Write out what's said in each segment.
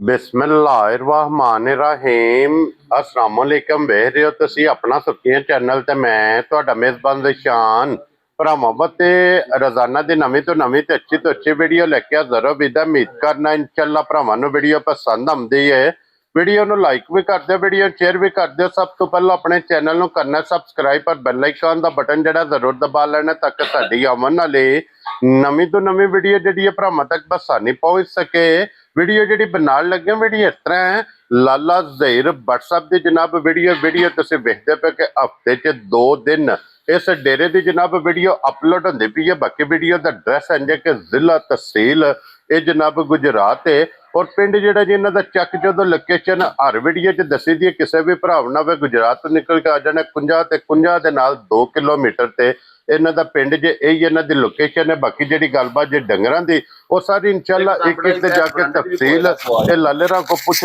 ਬਿਸਮਿਲ੍ਲਾਹਿਰਰਹਿਮਾਨਿਰਰਹੀਮ। अस्सलाम वालेकुम। ਵੇਖ ਰਹੇ ਹੋ ਤੁਸੀਂ ਆਪਣਾ ਸੁਖੀਆਂ ਚੈਨਲ ਤੇ ਮੈਂ ਤੁਹਾਡਾ ਮੇਜ਼ਬਾਨ ਨਿਸ਼ਾਨ ਭਰਾਵਾਂ ਤੇ ਰੋਜ਼ਾਨਾ ਦੀ ਨਵੀਂ ਤੋਂ ਅੱਛੀ ਵੀਡੀਓ ਲੈ ਕੇ ਹਾਜ਼ਰ ਹਾਂ। ਉਮੀਦ ਕਰਨਾ ਇਨਸ਼ਾਅੱਲਾ ਭਰਾਵਾਂ ਨੂੰ ਵੀਡੀਓ ਪਸੰਦ ਆਉਂਦੀ ਹੈ। ਵੀਡੀਓ ਨੂੰ ਲਾਈਕ ਵੀ ਕਰ ਦਿਓ, ਵੀਡੀਓ ਸ਼ੇਅਰ ਵੀ ਕਰ ਦਿਓ। ਸਭ ਤੋਂ ਪਹਿਲਾਂ ਆਪਣੇ ਚੈਨਲ ਨੂੰ ਕਰਨਾ ਸਬਸਕ੍ਰਾਈਬ ਪਰ ਬੈਲ ਆਈਕਨ ਦਾ ਬਟਨ ਜਿਹੜਾ ਜ਼ਰੂਰ ਦਬਾ ਲੈਣਾ ਤਾਂ ਕਿ ਸਾਡੀ ਆਉਣ ਵਾਲੀ ਨਵੀਂ ਤੋਂ ਨਵੀਂ ਵੀਡੀਓ ਜਿਹੜੀ ਹੈ ਭਰਾਵਾਂ ਤੱਕ ਆਸਾਨੀ ਪਹੁੰਚ ਸਕੇ। ਵੀਡੀਓ ਜਿਹੜੀ ਬਣਾਉਣ ਲੱਗੇ ਵੀਡੀਓ ਇਸ ਤਰ੍ਹਾਂ ਹੈ, ਲਾਲਾ ਜ਼ਹੀਰ WhatsApp ਦੀ ਜਨਾਬ ਵੀਡੀਓ ਤੁਸੀਂ ਵੇਖਦੇ ਪਏ ਕਿ ਹਫਤੇ 'ਚ 2 ਦਿਨ ਇਸ ਡੇਰੇ ਦੀ ਜਨਾਬ ਵੀਡੀਓ ਅਪਲੋਡ ਹੁੰਦੀ ਪਈ ਹੈ। ਬਾਕੀ ਵੀਡੀਓ ਦਾ ਐਡਰੈਸ ਹੈ ਕਿ ਜ਼ਿਲ੍ਹਾ ਤਹਿਸੀਲ ਇਹ ਜਨਾਬ ਗੁਜਰਾਤ ਹੈ ਔਰ ਪਿੰਡ ਜਿਹੜਾ ਜੀ ਇਹਨਾਂ ਦਾ ਚੱਕ ਜਦੋਂ ਲੋਕੇਸ਼ਨ ਹਰ ਵੀਡੀਓ 'ਚ ਦੱਸੀ ਦੀ ਹੈ। ਕਿਸੇ ਵੀ ਭਰਾ ਨਾਲ ਵੇ ਗੁਜਰਾਤ ਤੋਂ ਨਿਕਲ ਕੇ ਆ ਜਾਣਾ ਕੁੰਜਾ ਦੇ ਨਾਲ 2 ਕਿਲੋਮੀਟਰ ਤੇ ਇਹਨਾਂ ਦਾ ਪਿੰਡ ਜੇ ਇਹ ਇਹਨਾਂ ਦੀ ਲੋਕੇਸ਼ਨ ਹੈ। ਬਾਕੀ ਜਿਹੜੀ ਗੱਲਬਾਤ ਜੇ ਡੰਗਰਾਂ ਦੀ ਉਹ ਸਾਰੀ ਇਨਸ਼ਾਅੱਲਾ ਇੱਕ ਤੇ ਜਾ ਕੇ ਤਫਸੀਲ ਇਹ ਲਾਲੇਰਾਂ ਕੋ ਪੁੱਛ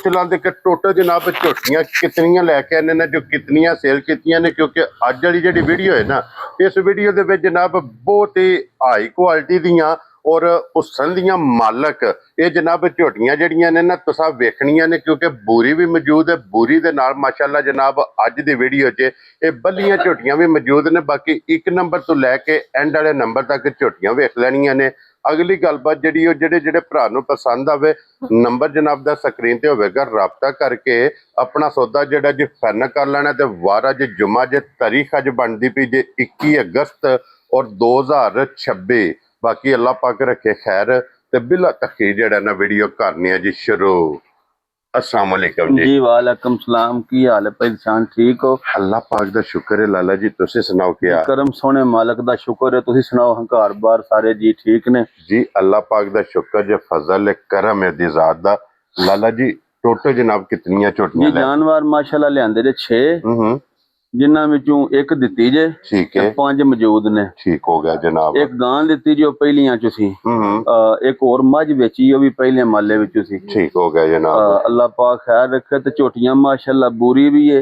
ਲਾਂਗੇ ਕਿ ਟੋਟਲ ਜਨਾਬ ਝੋਟੀਆਂ ਕਿਤਨੀਆਂ ਲੈ ਕੇ ਆਨੇ ਨੇ, ਜੋ ਕਿਤਨੀਆਂ ਸੇਲ ਕੀਤੀਆਂ ਨੇ। ਕਿਉਂਕਿ ਅੱਜ ਵਾਲੀ ਜਿਹੜੀ ਵੀਡੀਓ ਹੈ ਨਾ, ਇਸ ਵੀਡੀਓ ਦੇ ਵਿੱਚ ਜਨਾਬ ਬਹੁਤ ਹੀ ਹਾਈ ਕੁਆਲਿਟੀ ਦੀਆਂ ਔਰ ਹੁਸਨ ਦੀਆਂ ਮਾਲਕ ਇਹ ਜਨਾਬ ਝੋਟੀਆਂ ਜਿਹੜੀਆਂ ਨੇ ਨਾ ਤੁਸੀਂ ਵੇਖਣੀਆਂ ਨੇ। ਕਿਉਂਕਿ ਬੂਰੀ ਵੀ ਮੌਜੂਦ ਹੈ, ਬੂਰੀ ਦੇ ਨਾਲ ਮਾਸ਼ਾਅੱਲਾ ਜਨਾਬ ਅੱਜ ਦੀ ਵੀਡੀਓ 'ਚ ਇਹ ਬੱਲੀਆਂ ਝੋਟੀਆਂ ਵੀ ਮੌਜੂਦ ਨੇ। ਬਾਕੀ 1 ਨੰਬਰ ਤੋਂ ਲੈ ਕੇ ਐਂਡ ਵਾਲੇ ਨੰਬਰ ਤੱਕ ਝੋਟੀਆਂ ਵੇਖ ਲੈਣੀਆਂ ਨੇ। ਅਗਲੀ ਗੱਲਬਾਤ ਜਿਹੜੀ ਉਹ ਜਿਹੜੇ ਭਰਾ ਨੂੰ ਪਸੰਦ ਆਵੇ ਨੰਬਰ ਜਨਾਬ ਦਾ ਸਕਰੀਨ ਤੇ ਹੋਵੇਗਾ, ਰਾਬਤਾ ਕਰਕੇ ਆਪਣਾ ਸੌਦਾ ਜਿਹੜਾ ਜੀ ਫਾਈਨਲ ਕਰ ਲੈਣਾ। ਤੇ ਵਾਰ ਅੱਜ ਜੁਮਾ ਜੇ ਤਾਰੀਖ ਅੱਜ ਬਣਦੀ ਪਈ ਜੇ 21 ਅਗਸਤ ਔਰ 2026। ਬਾਕੀ ਅੱਲਾਹ ਪਾਕ ਰੱਖੇ ਖੈਰ ਤੇ ਬਿਲਾ ਤਖੀਰ ਜਿਹੜਾ ਨਾ ਵੀਡੀਓ ਕਰਨੀ ਹੈ ਜੀ ਸ਼ੁਰੂ। अस्सलाम वालेकुम जी। वालेकुम सलाम। की हाल है परेशान? ठीक हो? अल्लाह पाक दा शुक्र है लाला जी, तुसी सुनाओ क्या? करम सोने मालक दा शुक्र है। तुसी सुनाओ घर बार सारे जी ठीक ने? जी अल्लाह पाक दा शुक्र जे फजल है करम है दी जात दा। लाला जी टोटल जनाब कितनियां झोटियां जानवर माशाल्लाह लियांदे ने 6 जिन्हां विचों एक दित्ती जे, ठीक है, 5 मौजूद ने। ठीक हो गया जनाब। एक गां दित्ती जो पहलियां चो सी, एक और मझ बेची ओ भी पहले माले विचों सी। ठीक हो गया जनाब। अल्लाह पाक खैर रखे। ते झोटियां माशाल्लाह बुरी भी है,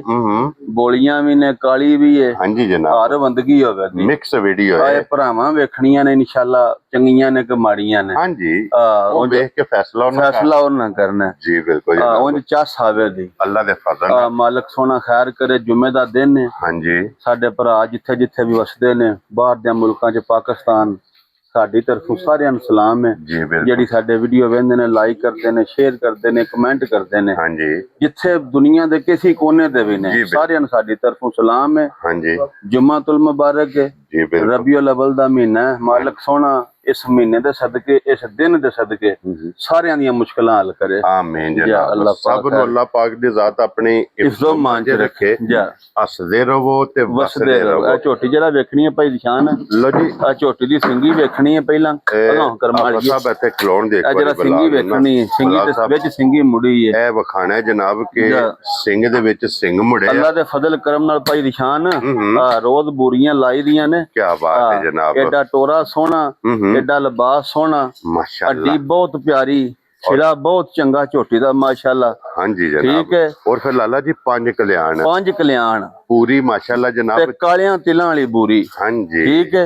बोलियां भी ने, काली भी है। हां जी जनाब, हर बंदगी होवे दी मिक्स वीडियो है। भरावां वेखणियां ने इंशाल्लाह, चंगियां ने कि माड़ियां ने। हां जी, ओ देख के फैसला और ना करना जी। बिल्कुल उंज चस आवे दी अल्लाह दे फजल मालक सोना खैर करे। जुमे दा दिन है। हाँ जी, साडे भरा जिथे जिथे भी वसदे ने बाहर दे मुल्कां च, पाकिस्तान, साडी तरफों सारियां नूं सलाम है। जेड़ी साडे वीडियो वेंदे ने, लाइक करदे ने, शेयर करदे ने, कमेंट करदे ने। हाँ जी, जिथे दुनिया दे किसी कोने दे भी ने सारियां नूं साडी तरफों सलाम है। हाँ जी, जुम्मातुल मुबारक है जी। रबीउल अव्वल दा महीना है। मालक सोना इस महीने दे सदके, इस दिन दे सदके सारियां दी मुश्किलां हल करे। आमीन जनाब। सब नूं अल्लाह पाक दी जात अपनी इज्जत मान च रखे। हसदे रहो ते वसदे रहो। आ झोटी जरा वेखनी है भाई निशान लो जी। आ झोटी दी सिंगी वेखनी है पहला अल्लाह करमाली साहब इथे खलोण दे। जरा सिंगी वेखनी है, सिंगी दे विच सिंगी मुड़ी है। ए वखाना है जनाब के सिंग दे विच सिंग मुड़े। अल्लाह दे फजल करम नाल भाई निशान रोज बोरियां लाई दियां ने। क्या बात है जनाब। एडा टोरा सोना, एडा लिबास सोना, माशाअल्लाह, हड्डी बहुत प्यारी, सिरा बहुत चंगा झोटी दा माशाअल्लाह। हाँ जी जनाब, ठीक है। और फिर लाला जी 5 कल्याण पूरी माशाअल्लाह जनाब, कालियां तिलां वाली बूरी। हाँ जी, ठीक है।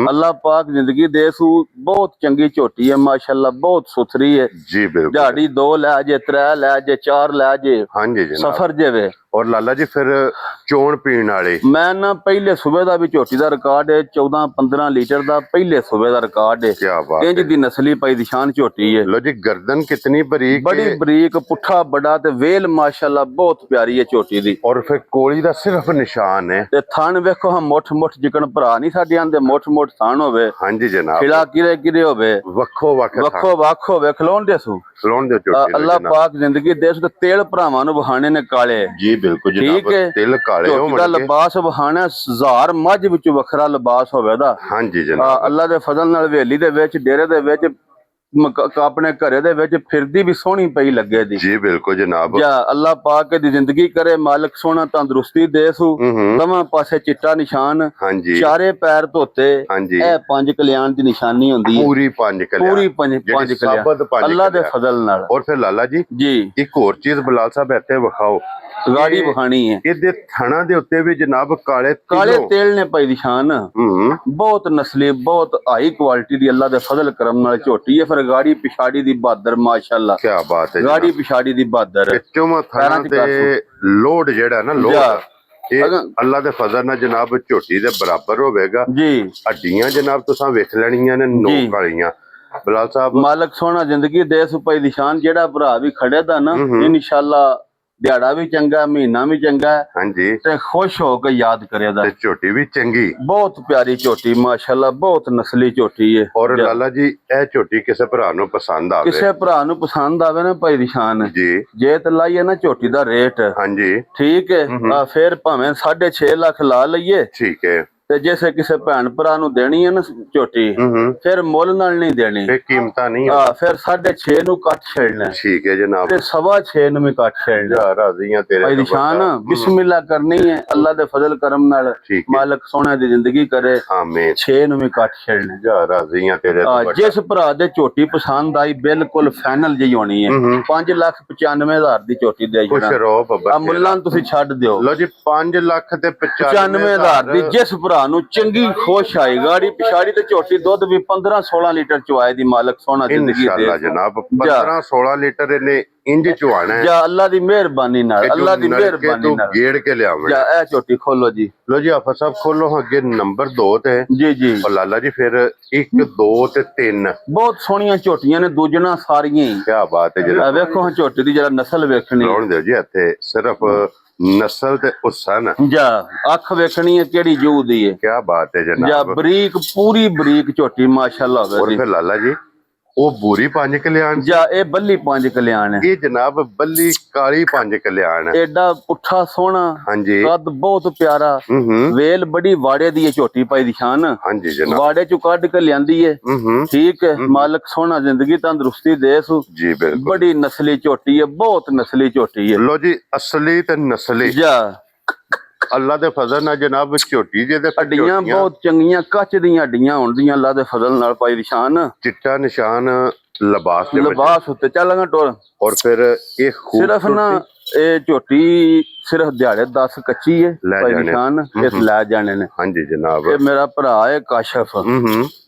अल्लाह पाक जिंदगी दे सू। बहुत चंगी झोटी है माशाअल्लाह, बहुत सुथरी है जी। बिल्कुल झाड़ी 2 लै जे, 3 लै जे, 4 लै जे। हाँ जी जनाब, सफर जे वे। और लाला जी फिर चोण पीण वाले मैं ना पहले सुबह दा भी झोटी दा रिकॉर्ड है, 14-15 लीटर दा पहले सुबह दा रिकॉर्ड है। क्या बात इंज दी नस्ली पाई निशान झोटी है। लो जी, गर्दन कितनी बरीक, बड़ी बरीक, पुठा बड़ा ते वेल माशाअल्लाह बहुत प्यारी है झोटी दी। और फिर कोली दा सिर्फ निशान है ते थान वेखो हम मुठ जिकन भरा नहीं साडे आंदे, मुठ थान होवे। हां जी जनाब, खिला किरे होवे, वक्खो वक्ख होवे। खलोण दे सू अल्लाह पाक जिंदगी दे सू। तेल भरावां नूं बहाने ने काले जी। बिल्कुल ठीक है, तिल काले हो। लिबास बहाना 1000 मझ विच वखरा लिबास होवे दा। हां जी जनाब, अल्लाह दे फजल नाल हवेली दे विच, डेरे दे विच, अपने घरे दे विच फिरदी भी सोहनी पई लगे दी जी। बिल्कुल जनाब, जा अल्लाह पाक दी जिंदगी करे। मालक सोना तंदुरुस्ती दे सू। तमां पासे चिट्टा निशान। हां जी, चारे पैर धोते। हां जी, ए 5 कल्याण दी निशानी हुंदी है। पूरी 5 कल्याण अल्लाह दे फजल नाल। और फिर लाला जी एक होर चीज बिलाल साहब इत्थे विखाओ, गाड़ी बखानी है। इहदे थणा दे उत्ते भी जनाब काले तेल ने पाई निशान। बहुत नस्ली, बहुत हाई क्वालिटी दी अल्लाह दे फजल करम नाल झोटी है। फिर ਗਾੜੀ ਪਿਛਾੜੀ ਦੀ ਬਹਾਦਰ ਮਾਸ਼ਾਅੱਲਾ। ਕੀ ਬਾਤ ਹੈ, ਗਾੜੀ ਪਿਛਾੜੀ ਦੀ ਬਹਾਦਰ। ਚੋਮਾ ਥਾਣਾ ਤੇ ਲੋਡ ਜਿਹੜਾ ਨਾ ਲੋਡ ਇਹ ਅੱਲਾ ਦੇ ਫਜ਼ਲ ਨਾਲ ਜਨਾਬ ਝੋਟੀ ਦੇ ਬਰਾਬਰ ਹੋਵੇਗਾ ਜੀ। ਹੱਡੀਆਂ ਜਨਾਬ ਤੁਸੀਂ ਵੇਖ ਲੈਣੀਆਂ ਨੇ ਨੋਕ ਵਾਲੀਆਂ। ਬਲਾਲ ਸਾਹਿਬ ਮਾਲਕ ਸੋਹਣਾ ਜ਼ਿੰਦਗੀ ਦੇ ਸੁਪਾਈ ਦੀ ਸ਼ਾਨ। ਜਿਹੜਾ ਭਰਾ ਵੀ ਖੜੇ ਦਾ ਨਾ ਇਨਸ਼ਾਅੱਲਾ ਦਿਹਾੜਾ ਵੀ ਚੰਗਾ, ਮਹੀਨਾ ਵੀ ਚੰਗਾ ਹਾਂਜੀ ਤੇ ਖੁਸ਼ ਹੋ ਕੇ ਯਾਦ ਕਰਿਆ ਤੇ ਝੋਟੀ ਵੀ ਚੰਗੀ, ਬਹੁਤ ਪਿਆਰੀ ਝੋਟੀ ਮਾਸ਼ਾਅੱਲਾ, ਬਹੁਤ ਨਸਲੀ ਝੋਟੀ ਹੈ। ਔਰ ਲਾਲਾ ਜੀ ਇਹ ਝੋਟੀ ਕਿਸੇ ਭਰਾ ਨੂੰ ਪਸੰਦ ਆਵੇ, ਕਿਸੇ ਭਰਾ ਨੂੰ ਪਸੰਦ ਆਵੇ ਨਾ ਭਾਈ ਦੀ ਸ਼ਾਨ ਜੀ, ਜੇ ਤੇ ਲਾਈਏ ਨਾ ਝੋਟੀ ਦਾ ਰੇਟ ਹਾਂਜੀ ਠੀਕ ਹੈ ਫਿਰ ਭਾਵੇਂ 6.5 ਲੱਖ ਲਾ ਲਈਏ ਠੀਕ ਹੈ ਤੇ ਜੇ ਕਿਸੇ ਭੈਣ ਭਰਾ ਨੂੰ ਦੇਣੀ ਹੈ ਨਾ ਝੋਟੀ ਫਿਰ ਮੁੱਲ ਨਾਲ ਨਹੀਂ ਦੇਣੀ, ਫਿਰ ਕੀਮਤਾਂ ਨਹੀਂ ਫਿਰ 6.5 ਨੂੰ ਕੱਟ ਛੱਡਣਾ ਠੀਕ ਹੈ ਜਨਾਬ ਤੇ 6.5 ਨੂੰ ਵੀ ਕੱਟ ਛੱਡਣਾ। ਰਾਜ਼ੀਆਂ ਤੇਰੇ ਭਾਈ ਦੀ ਸ਼ਾਨ ਬਿਸਮਿਲ੍ਲਾ ਕਰਨੀ ਹੈ ਅੱਲਾ ਦੇ ਫਜ਼ਲ ਕਰਮ ਨਾਲ ਮਾਲਕ ਸੋਹਣਾ ਦੀ ਜ਼ਿੰਦਗੀ ਕਰੇ ਆਮੀਨ। 6 ਨੂੰ ਵੀ ਕੱਟ ਛੱਡਣਾ ਜਾ ਰਾਜ਼ੀਆਂ ਤੇਰੇ। ਜਿਸ ਭਰਾ ਦੇ ਝੋਟੀ ਪਸੰਦ ਆਈ ਬਿਲਕੁਲ ਫਾਈਨਲ ਜਿਹੀ ਹੋਣੀ ਹੈ 5,95,000 ਦੀ ਝੋਟੀ ਦੇ ਆ ਮੁੱਲਾਂ ਤੁਸੀਂ ਛੱਡ ਦਿਓ। ਲੋ ਜੀ 5,95,000 ਦੀ ਜਿਸ ਨੂੰ ਚੰਗੀ ਖੁਸ਼ ਆਈ ਗਾੜੀ ਪਿਛਾੜੀ ਤੇ ਝੋਟੀ ਦੁੱਧ ਵੀ 15-16 ਲੀਟਰ ਚੁਆਏ ਦੀ ਮਾਲਕ ਸੋਹਣਾ ਜ਼ਿੰਦਗੀ ਦੇ ਜਨਾਬ 15-16 ਲੀਟਰ ਇਹਨੇ ਇੰਜ ਚੁਆਣਾ ਜਾਂ ਅੱਲਾ ਦੀ ਮਿਹਰਬਾਨੀ ਨਾਲ, ਅੱਲਾ ਦੀ ਮਿਹਰਬਾਨੀ ਨਾਲ ਗੇੜ ਕੇ ਲਿਆਵੇ। ਜਾਂ ਇਹ ਝੋਟੀ ਖੋਲੋ ਜੀ। ਲੋ ਜੀ ਆਫਾ ਸਾਹਿਬ ਖੋਲੋ ਅੱਗੇ ਨੰਬਰ 2 ਤੇ ਜੀ ਜੀ ਲਾਲਾ ਜੀ ਫਿਰ 1 2 ਤੇ 3 ਬਹੁਤ ਸੋਹਣੀਆਂ ਝੋਟੀਆਂ ਨੇ ਦੂਜਣਾ ਸਾਰੀਆਂ ਹੀ। ਕੀ ਬਾਤ ਹੈ ਜਨਾਬ। ਵੇਖੋ ਝੋਟੀ ਦੀ ਜਿਹੜਾ ਨਸਲ ਵੇਖਣੀ ਲਾਉਣ ਦਿਓ ਜੀ ਇੱਥੇ ਸਿਰਫ ਨਸਲ ਤੇ ਹੁਸਨ ਜਾਂ ਅੱਖ ਵੇਖਣੀ ਹੈ ਕਿਹੜੀ ਜੂ ਦੀ ਹੈ। ਕੀ ਬਾਤ ਹੈ ਜਨਾਬ। ਜਾਂ ਬਰੀਕ ਪੂਰੀ ਬਰੀਕ ਝੋਟੀ ਮਾਸ਼ਾਅੱਲਾ ਹੋਵੇ। ਔਰ ਫਿਰ ਲਾਲਾ ਜੀ ਉਹ ਬੂਰੀ 5 ਕਲਿਆਣ ਜਾਂ ਇਹ ਬੱਲੀ 5 ਕਲਿਆਣ ਹੈ। ਇਹ ਜਨਾਬ ਬੱਲੀ ਕਾਲੀ 5 ਕਲਿਆਣ ਹੈ। ਐਡਾ ਪੁੱਠਾ ਸੋਹਣਾ ਹਾਂਜੀ ਕੱਦ ਬਹੁਤ ਪਿਆਰਾ ਵੇਲ ਬੜੀ ਵਾੜੇ ਦੀ ਹੈ ਝੋਟੀ ਪਾਈ ਦੀ ਸ਼ਾਨ ਹਾਂਜੀ ਜਨਾਬ। ਵਾੜੇ ਚੋਂ ਕੱਢ ਕੇ ਲਿਆਂਦੀ ਹੈ ਠੀਕ ਹੈ ਮਾਲਕ ਸੋਹਣਾ ਜ਼ਿੰਦਗੀ ਤੰਦਰੁਸਤੀ ਦੇ ਸੂ ਜੀ ਬਿਲਕੁਲ। ਬੜੀ ਨਸਲੀ ਝੋਟੀ ਹੈ, ਬਹੁਤ ਨਸਲੀ ਝੋਟੀ ਹੈ। ਲੋ ਜੀ ਅਸਲੀ ਤੇ ਨਸਲੀ ਜਾਂ ਅੱਲਾ ਦੇ ਫਜ਼ਲ ਨਾਲ ਜਨਾਬ ਝੋਟੀ ਜਿਹਦੇ ਹੱਡੀਆਂ ਬਹੁਤ ਚੰਗੀਆਂ ਕੱਚ ਦੀਆਂ ਹੱਡੀਆਂ ਹੁੰਦੀਆਂ ਅੱਲਾ ਦੇ ਫਜ਼ਲ ਨਾਲ ਪਾਈ ਨਿਸ਼ਾਨ ਚਿੱਟਾ ਨਿਸ਼ਾਨ ਲਿਬਾਸ ਉੱਤੇ ਚੱਲਾਂਗਾ ਟੋਰ। ਔਰ ਫਿਰ ਇਹ ਸਿਰਫ ਨਾ ਇਹ ਝੋਟੀ ਸਿਰਫ ਦਿਹਾੜੇ 10 ਕੱਚੀ ਹੈ ਭਾਈ ਨਿਸ਼ਾਨ ਇਸ ਲੈ ਜਾਣੇ ਨੇ ਹਾਂਜੀ ਜਨਾਬ। ਇਹ ਮੇਰਾ ਭਰਾ ਹੈ ਕਾਸ਼ਫ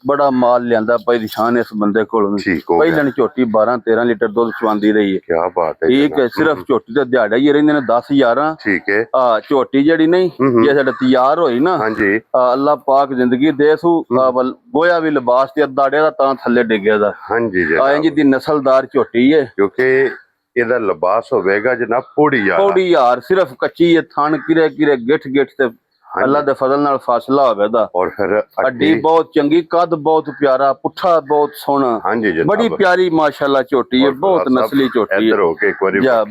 ਬੜਾ ਮਾਲ ਲਿਆਂਦਾ ਭਾਈ ਨਿਸ਼ਾਨ ਇਸ ਬੰਦੇ ਕੋਲ ਪਹਿਲਾਂ ਝੋਟੀ 12-13 ਲੀਟਰ ਦੁੱਧ ਚਵਾਉਂਦੀ ਰਹੀ ਹੈ। ਕੀ ਬਾਤ ਹੈ ਠੀਕ ਹੈ। ਸਿਰਫ ਝੋਟੀ ਤੇ ਦਿਹਾੜਾ ਹੀ ਰਹਿੰਦੇ ਨੇ 10-11 ਠੀਕ ਹੈ। ਝੋਟੀ ਜਿਹੜੀ ਨਹੀਂ ਜੇ ਸਾਡਾ ਤਿਆਰ ਹੋਈ ਨਾ ਹਾਂਜੀ ਅੱਲਾ ਪਾਕ ਜ਼ਿੰਦਗੀ ਦੇ ਸੂ ਗੋਇਆ ਵੀ ਲਿਬਾਸ ਤੇ ਦਾੜੇ ਦਾ ਤਾਂ ਥੱਲੇ ਡਿੱਗਿਆ ਦਾ ਹਾਂਜੀ ਜੀ ਦੀ ਨਸਲਦਾਰ ਝੋਟੀ ਹੈ ਕਿਉਂਕਿ ਇਹਦਾ ਲਿਬਾਸ ਹੋਵੇਗਾ ਜਨਾਬ ਪੌੜੀ ਯਾਰ ਸਿਰਫ ਕੱਚੀ ਹੈ ਥਣ ਕਿਰੇ ਕਿਰੇ ਗਿੱਠ ਗਿੱਠ ਤੇ ਅੱਲਾ ਦੇ ਫਜ਼ਲ ਨਾਲ ਫਾਸਲਾ ਹੋਵੇ ਦਾ। ਔਰ ਫਿਰ ਹੱਡੀ ਬਹੁਤ ਚੰਗੀ ਕੱਦ ਬਹੁਤ ਪਿਆਰਾ ਪੁੱਠਾ ਬਹੁਤ ਸੋਹਣਾ ਹਾਂਜੀ ਜਨਾਬ ਬੜੀ ਪਿਆਰੀ ਮਾਸ਼ਾਅੱਲਾ ਝੋਟੀ ਹੈ ਬਹੁਤ ਨਸਲੀ ਝੋਟੀ ਹੈ।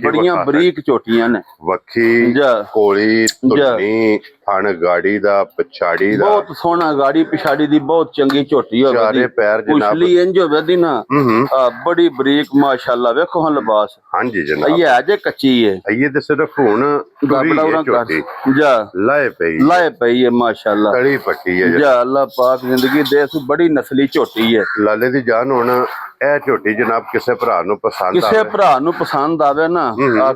ਬੜੀਆਂ ਬਰੀਕ ਝੋਟੀਆਂ ਨੇ ਵੱਖੀ ਕੋਲੀ ਧੁੰਨੀ ਥਣ ਗਾੜੀ ਦਾ ਪਿਛਾੜੀ ਦਾ ਬਹੁਤ ਸੋਹਣਾ ਗਾੜੀ ਪਿਛਾੜੀ ਦੀ ਬਹੁਤ ਚੰਗੀ ਝੋਟੀ ਹੋਵੇ ਚਾਰੇ ਪੈਰ ਜਨਾਬ ਪੁਛਲੀ ਇੰਜ ਹੋਵੇ ਦੀ ਨਾ ਬੜੀ ਬਰੀਕ ਮਾਸ਼ਾਅੱਲਾ। ਵੇਖੋ ਹਾਂ ਲਿਬਾਸ ਹਾਂਜੀ ਜਨਾਬ। ਇਹ ਹੈ ਜੇ ਕੱਚੀ ਹੈ ਇਹ ਤੇ ਸਿਰਫ ਹੁਣ ਝੋਟੀ ਜਾ ਲਾਏ ਪਈ ਹੈ ਮਾਸ਼ਾਅੱਲਾ ਤੜੀ ਪੱਟੀ ਹੈ ਜਾ ਅੱਲਾ ਪਾਕ ਜ਼ਿੰਦਗੀ ਦੇ ਸੂ ਬੜੀ ਨਸਲੀ ਝੋਟੀ ਹੈ। ਲਾਲੇ ਦੀ ਜਾਨ ਹੁਣ ਇਹ ਝੋਟੀ ਜਨਾਬ ਕਿਸੇ ਭਰਾ ਨੂੰ ਪਸੰਦ ਆਵੇ ਨਾ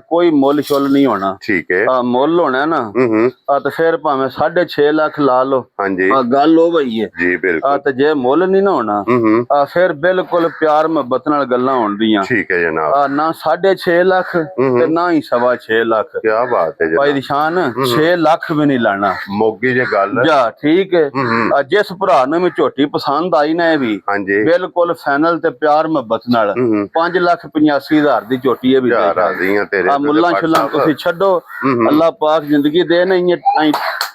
ਕੋਈ ਮੁੱਲ ਸ਼ੁੱਲ ਨਹੀਂ ਹੋਣਾ ਠੀਕ ਹੈ। ਮੁੱਲ ਹੋਣਾ ਨਾ ਤੇ ਫਿਰ ਭਾਵੇਂ 6.5 ਲੱਖ ਲਾ ਲਓ ਹਾਂਜੀ ਗੱਲ ਉਹ ਬਈ ਹੈ ਜੀ ਬਿਲਕੁਲ। ਤੇ ਜੇ ਮੁੱਲ ਨਹੀਂ ਨਾ ਹੋਣਾ ਫਿਰ ਬਿਲਕੁਲ ਪਿਆਰ ਮੁਹੱਬਤ ਨਾਲ ਗੱਲਾਂ ਹੋਣਦੀਆਂ ਠੀਕ ਹੈ ਜਨਾਬ। ਨਾ 6.5 ਲੱਖ ਤੇ ਨਾ ਹੀ 6.5 ਲੱਖ। ਕੀ ਬਾਤ ਹੈ ਭਾਈ ਨਿਸ਼ਾਨ 6 ਲੱਖ ਵੀ ਨਹੀਂ ਲਾਣਾ ਮੋਗੀ ਜੇ ਗੱਲ ਜਾ ਠੀਕ ਹੈ। ਜਿਸ ਭਰਾ ਨੂੰ ਵੀ ਝੋਟੀ ਪਸੰਦ ਆਈ ਨਾ ਇਹ ਵੀ ਬਿਲਕੁਲ ਫਾਈਨਲ ਤੇ ਪਿਆਰ ਮੁਹੱਬਤ ਨਾਲ 5,85,000 ਦੀ ਝੋਟੀ ਹੈ ਵੀ ਮੁੱਲਾਂ ਛੁੱਲਾਂ ਤੁਸੀਂ ਛੱਡੋ ਅੱਲਾ ਪਾਕ ਜ਼ਿੰਦਗੀ ਦੇ ਨਹੀਂ